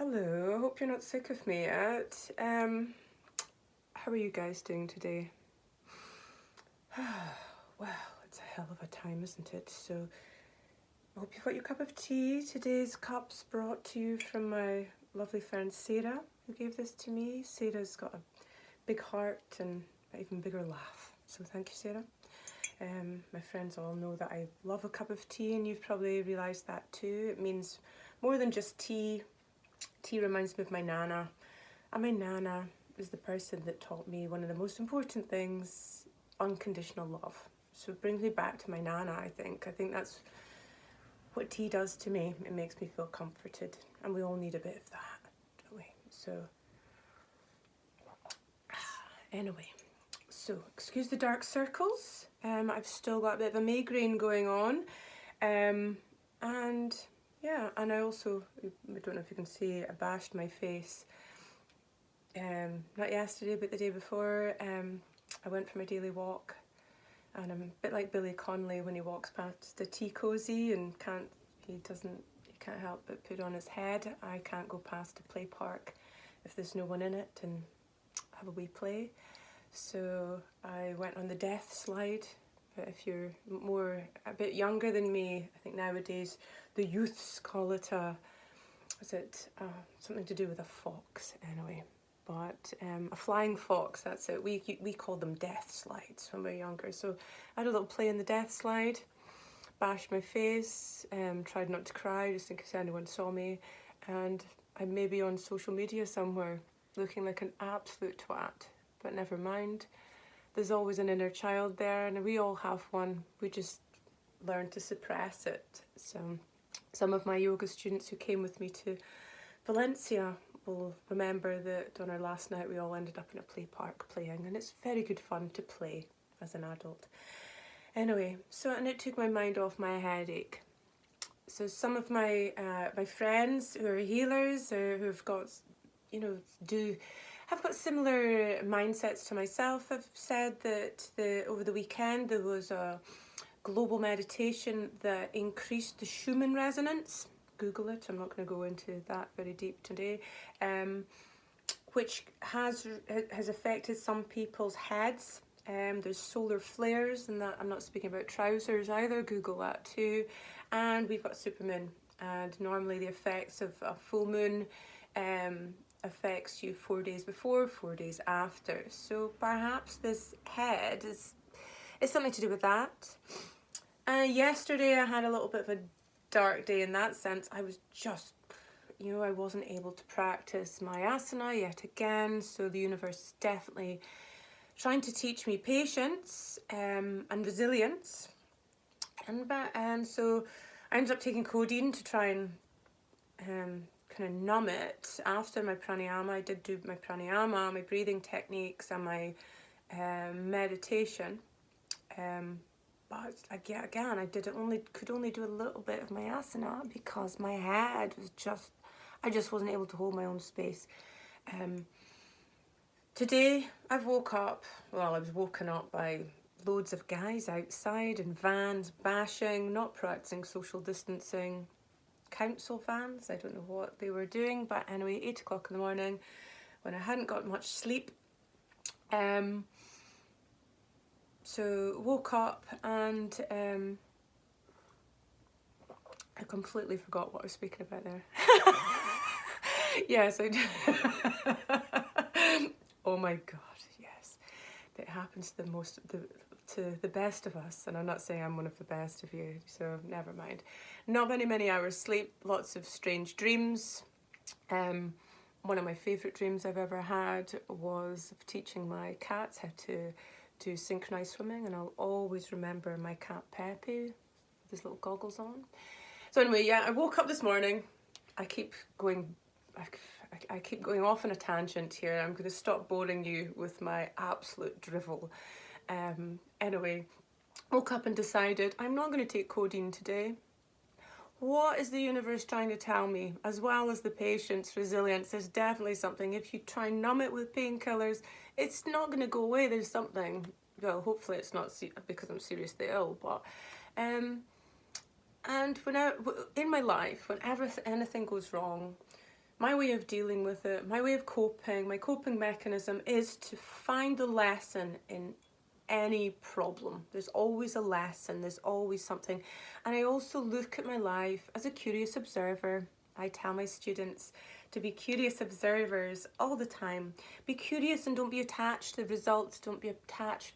Hello, I hope you're not sick of me yet. How are you guys doing today? Well, it's a hell of a time, isn't it? So, I hope you've got your cup of tea. Today's cup's brought to you from my lovely friend Sarah, who gave this to me. Sarah's got a big heart and an even bigger laugh. So thank you, Sarah. My friends all know that I love a cup of tea, and you've probably realised that too. It means more than just tea. Tea reminds me of my Nana, and my Nana is the person that taught me one of the most important things, unconditional love. So it brings me back to my Nana, I think. I think that's what tea does to me. It makes me feel comforted, and we all need a bit of that, don't we? So, anyway, so excuse the dark circles. I've still got a bit of a migraine going on, and yeah, and I also, I don't know if you can see, I bashed my face, not yesterday but the day before. I went for my daily walk, and I'm a bit like Billy Connelly when he walks past the tea cosy and he can't help but put on his head. I can't go past a play park if there's no one in it and have a wee play. So I went on the death slide. But if you're a bit younger than me, I think nowadays the youths call it something to do with a fox anyway. But a flying fox, that's it. We call them death slides when we were younger. So I had a little play in the death slide, bashed my face, tried not to cry just in case anyone saw me, and I may be on social media somewhere looking like an absolute twat, but never mind. There's always an inner child there, and we all have one. We just learn to suppress it. So some of my yoga students who came with me to Valencia will remember that on our last night we all ended up in a play park playing, and it's very good fun to play as an adult. Anyway, and it took my mind off my headache. So some of my my friends who are healers or who've got, have got similar mindsets to myself. I've said that over the weekend there was a global meditation that increased the Schumann resonance. Google it, I'm not going to go into that very deep today, which has affected some people's heads. There's solar flares, and that I'm not speaking about trousers either, Google that too. And we've got supermoon, and normally the effects of a full moon affects you 4 days before, 4 days after. So perhaps this head is something to do with that. Yesterday I had a little bit of a dark day in that sense. I was just, I wasn't able to practice my asana yet again. So the universe is definitely trying to teach me patience and resilience. And so I ended up taking codeine to try and kind of numb it. After my pranayama, I did do my pranayama, my breathing techniques, and my meditation. But again, I could only do a little bit of my asana because my head was I just wasn't able to hold my own space. Today I was woken up by loads of guys outside in vans, bashing, not practicing social distancing, council vans. I don't know what they were doing, but anyway, 8 o'clock in the morning when I hadn't got much sleep. So woke up and I completely forgot what I was speaking about there. Yes, I did. Oh my God, yes. It happens to the best of us, and I'm not saying I'm one of the best of you, so never mind. Not many hours sleep, lots of strange dreams. One of my favourite dreams I've ever had was of teaching my cats how to do synchronized swimming, and I'll always remember my cat Pepe with his little goggles on. So anyway, yeah, I woke up this morning. I keep going off on a tangent here. I'm going to stop boring you with my absolute drivel. Anyway, woke up and decided I'm not going to take codeine today. What is the universe trying to tell me? As well as the patience, resilience, there's definitely something. If you try and numb it with painkillers, it's not going to go away. There's something. Well, hopefully it's not because I'm seriously ill, but and in my life, whenever anything goes wrong, my way of dealing with it, my way of coping, my coping mechanism is to find the lesson in any problem. There's always a lesson, there's always something. And I also look at my life as a curious observer. I tell my students to be curious observers all the time. Be curious and don't be attached to the results, don't be attached.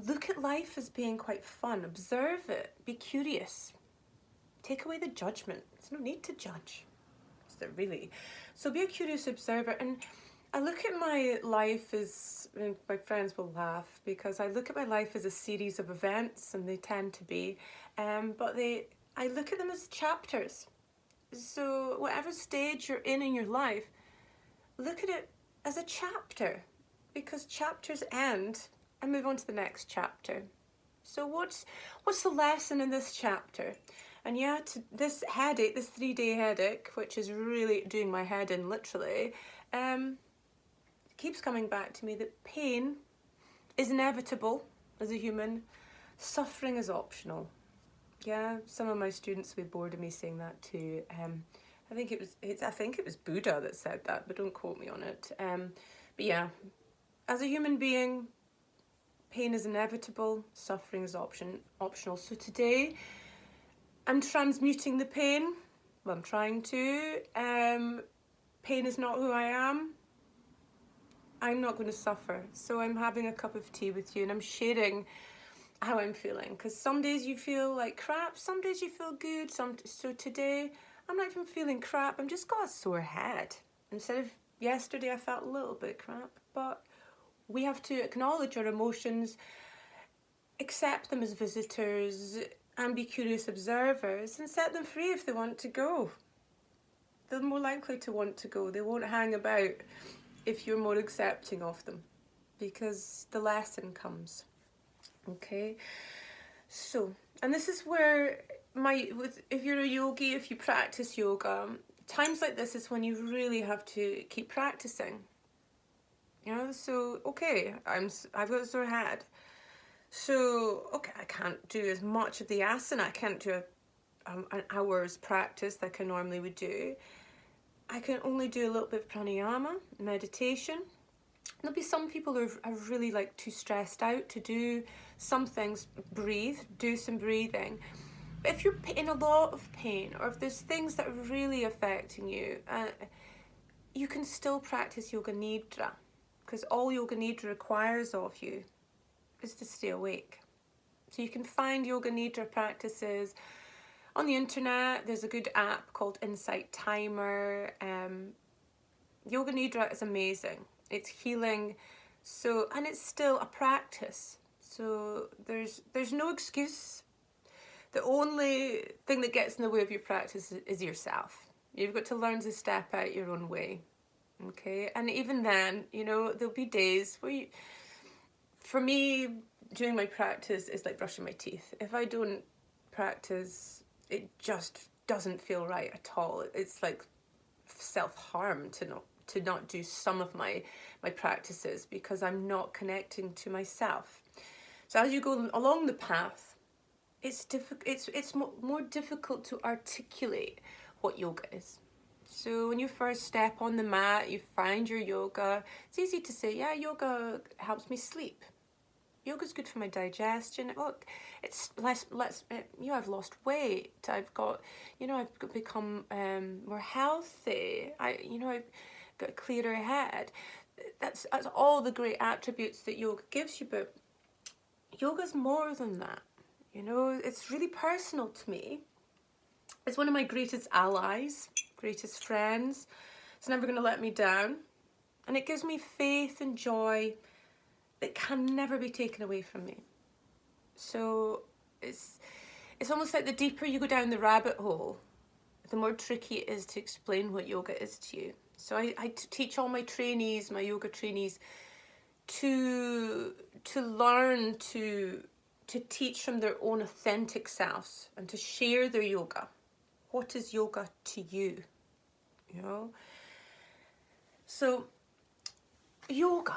Look at life as being quite fun. Observe it, be curious. Take away the judgment. There's no need to judge, is there really? So be a curious observer. And I look at my life as, and my friends will laugh because I look at my life as a series of events, and they tend to be, but I look at them as chapters. So whatever stage you're in your life, look at it as a chapter, because chapters end and move on to the next chapter. So what's the lesson in this chapter? And yeah, this headache, this 3-day headache, which is really doing my head in literally, keeps coming back to me that pain is inevitable as a human. Suffering is optional. Yeah, some of my students will be bored of me saying that too. I think it was Buddha that said that, but don't quote me on it. But yeah, as a human being, pain is inevitable, suffering is optional. So today, I'm transmuting the pain. Well, I'm trying to. Pain is not who I am. I'm not going to suffer. So I'm having a cup of tea with you, and I'm sharing how I'm feeling, because some days you feel like crap, some days you feel good. So today I'm not even feeling crap, I'm just got a sore head. Instead of yesterday I felt a little bit crap. But we have to acknowledge our emotions, accept them as visitors, and be curious observers, and set them free if they want to go. They're more likely to want to go. They won't hang about if you're more accepting of them, because the lesson comes. Okay, so, and this is where if you're a yogi, if you practice yoga, times like this is when you really have to keep practicing. You know, so okay, I've got a sore head. So okay, I can't do as much of the asana. I can't do an hour's practice like I normally would do. I can only do a little bit of pranayama, meditation. There'll be some people who are really like too stressed out to do some things. Breathe, do some breathing. But if you're in a lot of pain, or if there's things that are really affecting you, you can still practice Yoga Nidra, because all Yoga Nidra requires of you is to stay awake. So you can find Yoga Nidra practices on the internet. There's a good app called Insight Timer. Yoga Nidra is amazing. It's healing, so, and it's still a practice. So there's no excuse. The only thing that gets in the way of your practice is yourself. You've got to learn to step out your own way. Okay, and even then, you know, there'll be days where for me, doing my practice is like brushing my teeth. If I don't practice, it just doesn't feel right at all. It's like self-harm to not do some of my practices, because I'm not connecting to myself. So as you go along the path, it's more difficult to articulate what yoga is. So when you first step on the mat, you find your yoga. It's easy to say, yeah, yoga helps me sleep. Yoga's good for my digestion. Look, it's less. I've lost weight. I've become more healthy. I've got a clearer head. That's all the great attributes that yoga gives you, but yoga's more than that. You know, it's really personal to me. It's one of my greatest allies, greatest friends. It's never going to let me down, and it gives me faith and joy that can never be taken away from me. So it's almost like the deeper you go down the rabbit hole, the more tricky it is to explain what yoga is to you. So I teach all my trainees, my yoga trainees, to learn to teach from their own authentic selves and to share their yoga. What is yoga to you? You know? So yoga,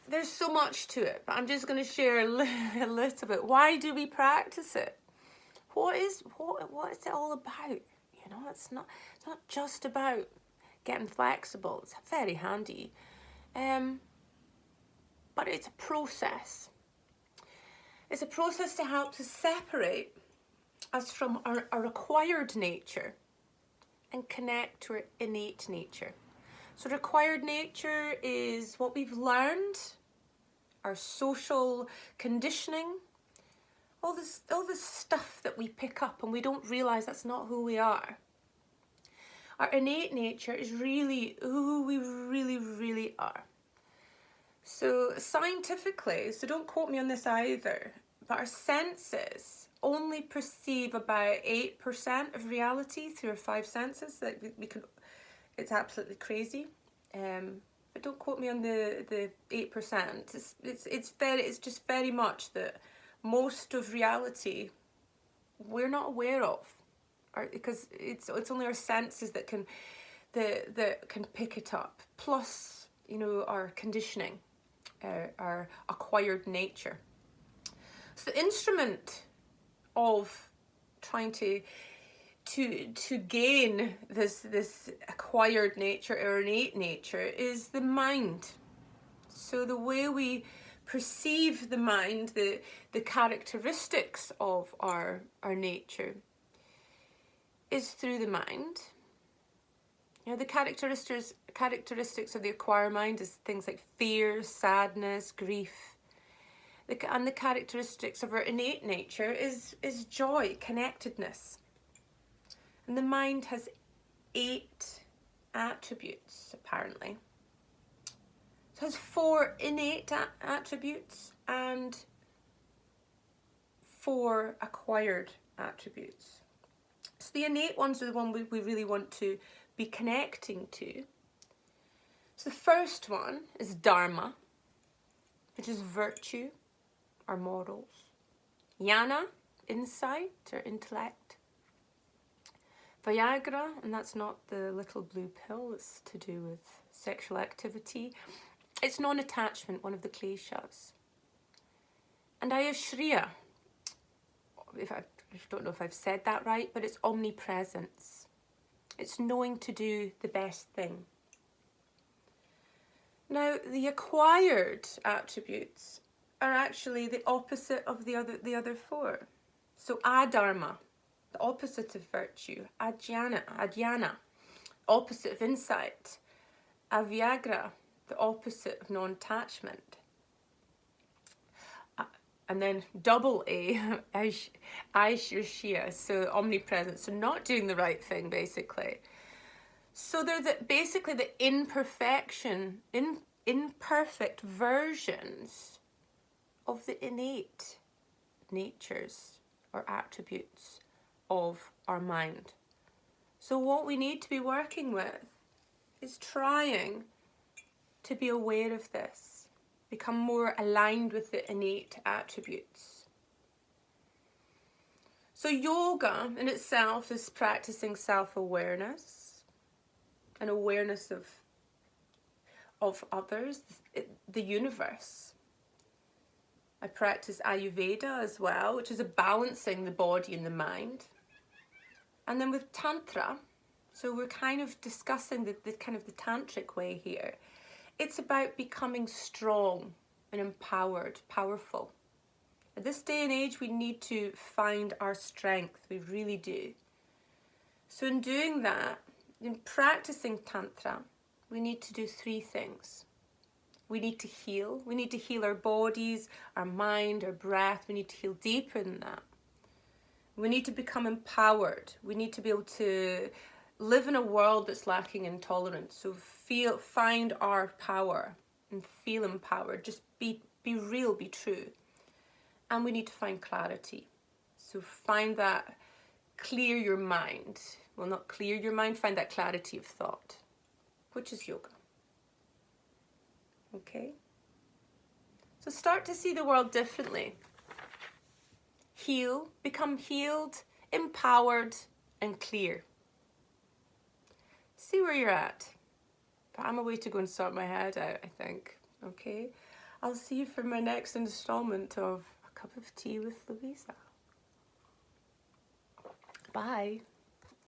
there's so much to it, but I'm just going to share a little bit. Why do we practice it? What is it all about? You You know, it's not just about getting flexible. It's very handy. But it's a process. It's a process to help to separate us from our acquired nature and connect to our innate nature. So required nature is what we've learned, our social conditioning, all this stuff that we pick up and we don't realise that's not who we are. Our innate nature is really who we really, really are. So scientifically, so don't quote me on this either, but our senses only perceive about 8% of reality through our 5 senses. That we can, it's absolutely crazy. But don't quote me on the 8%. It's just very much that most of reality we're not aware of, because it's only our senses that can pick it up. Plus, you know, our conditioning, our acquired nature. So the instrument of trying to gain this acquired nature or innate nature is the mind. So the way we perceive the mind, the characteristics of our nature is through the mind. You know, the characteristics of the acquired mind is things like fear, sadness, grief. And the characteristics of our innate nature is joy, connectedness. And the mind has 8 attributes, apparently. So it has 4 innate attributes and 4 acquired attributes. So the innate ones are the one we really want to be connecting to. So the first one is Dharma, which is virtue, our morals. Jnana, insight or intellect. Viagra, and that's not the little blue pill, it's to do with sexual activity. It's non-attachment, one of the kleshas. And Ayashriya, I don't know if I've said that right, but it's omnipresence. It's knowing to do the best thing. Now, the acquired attributes are actually the opposite of the other 4. So adharma, the opposite of virtue. Adhyana, opposite of insight. Aviagra, the opposite of non-attachment. And then double A, Aishirshia, so omnipresence, so not doing the right thing, basically. So they're basically the imperfect versions of the innate natures or attributes of our mind. So what we need to be working with is trying to be aware of this, become more aligned with the innate attributes. So yoga in itself is practicing self-awareness and awareness of others, the universe. I practice Ayurveda as well, which is a balancing the body and the mind. And then with Tantra, so we're kind of discussing the kind of the tantric way here. It's about becoming strong and empowered, powerful. At this day and age, we need to find our strength. We really do. So in doing that, in practicing Tantra, we need to do 3 things. We need to heal. We need to heal our bodies, our mind, our breath. We need to heal deeper than that. We need to become empowered. We need to be able to live in a world that's lacking in tolerance. So find our power and feel empowered. Just be real, be true. And we need to find clarity. So find that, clear your mind. Well, not clear your mind, find that clarity of thought, which is yoga. Okay? So start to see the world differently. Heal, become healed, empowered, and clear. See where you're at. But I'm away to go and sort my head out, I think. Okay? I'll see you for my next installment of A Cup of Tea with Louisa. Bye.